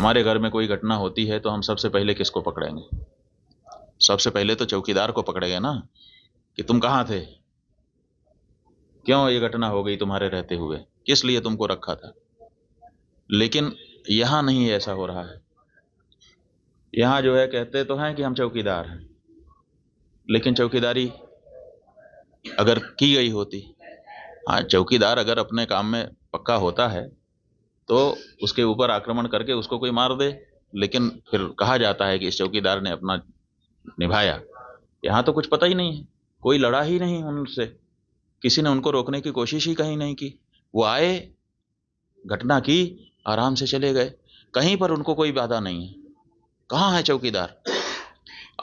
हमारे घर में कोई घटना होती है तो हम सबसे पहले किसको पकड़ेंगे? सबसे पहले तो चौकीदार को पकड़ेंगे ना, कि तुम कहाँ थे, क्यों ये घटना हो गई तुम्हारे रहते हुए, किस लिए तुमको रखा था। लेकिन यहाँ नहीं ऐसा हो रहा है। यहाँ जो है कहते तो हैं कि हम चौकीदार हैं, लेकिन चौकीदारी अगर की गई होती, हाँ चौकीदार अगर अपने काम में पक्का होता है तो उसके ऊपर आक्रमण करके उसको कोई मार दे, लेकिन फिर कहा जाता है कि इस चौकीदार ने अपना निभाया। यहाँ तो कुछ पता ही नहीं है, कोई लड़ा ही नहीं उनसे, किसी ने उनको रोकने की कोशिश ही कहीं नहीं की। वो आए, घटना की, आराम से चले गए, कहीं पर उनको कोई बाधा नहीं है। कहाँ है चौकीदार?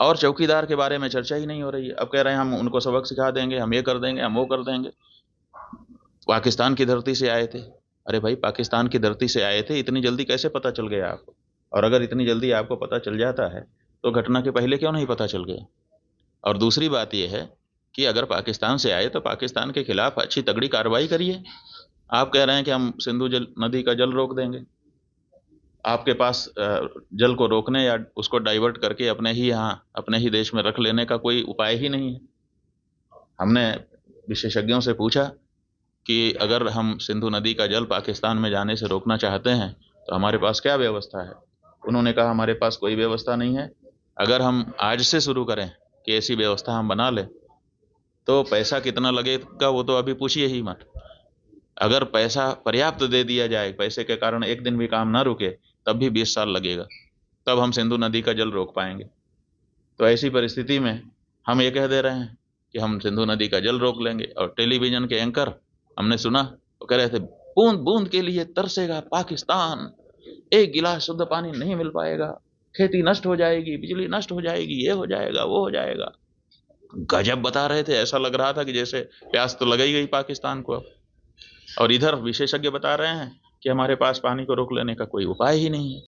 और चौकीदार के बारे में चर्चा ही नहीं हो रही है। अब कह रहे हैं हम उनको सबक सिखा देंगे, हम ये कर देंगे, हम वो कर देंगे। पाकिस्तान की धरती से आए थे। अरे भाई, पाकिस्तान की धरती से आए थे, इतनी जल्दी कैसे पता चल गया आपको? और अगर इतनी जल्दी आपको पता चल जाता है तो घटना के पहले क्यों नहीं पता चल गया? और दूसरी बात यह है कि अगर पाकिस्तान से आए तो पाकिस्तान के खिलाफ अच्छी तगड़ी कार्रवाई करिए। आप कह रहे हैं कि हम सिंधु नदी का जल रोक देंगे। आपके पास जल को रोकने या उसको डाइवर्ट करके अपने ही यहाँ, अपने ही देश में रख लेने का कोई उपाय ही नहीं है। हमने विशेषज्ञों से पूछा कि अगर हम सिंधु नदी का जल पाकिस्तान में जाने से रोकना चाहते हैं तो हमारे पास क्या व्यवस्था है। उन्होंने कहा हमारे पास कोई व्यवस्था नहीं है। अगर हम आज से शुरू करें कि ऐसी व्यवस्था हम बना लें तो पैसा कितना लगेगा वो तो अभी पूछिए ही मत। अगर पैसा पर्याप्त दे दिया जाए, पैसे के कारण एक दिन भी काम ना रुके, तब भी 20 साल लगेगा, तब हम सिंधु नदी का जल रोक पाएंगे। तो ऐसी परिस्थिति में हम ये कह दे रहे हैं कि हम सिंधु नदी का जल रोक लेंगे। और टेलीविजन के एंकर हमने सुना, वो कह रहे थे बूंद बूंद के लिए तरसेगा पाकिस्तान, एक गिलास शुद्ध पानी नहीं मिल पाएगा, खेती नष्ट हो जाएगी, बिजली नष्ट हो जाएगी, ये हो जाएगा, वो हो जाएगा। गजब बता रहे थे, ऐसा लग रहा था कि जैसे प्यास तो लग ही गई पाकिस्तान को। और इधर विशेषज्ञ बता रहे हैं कि हमारे पास पानी को रोक लेने का कोई उपाय ही नहीं है।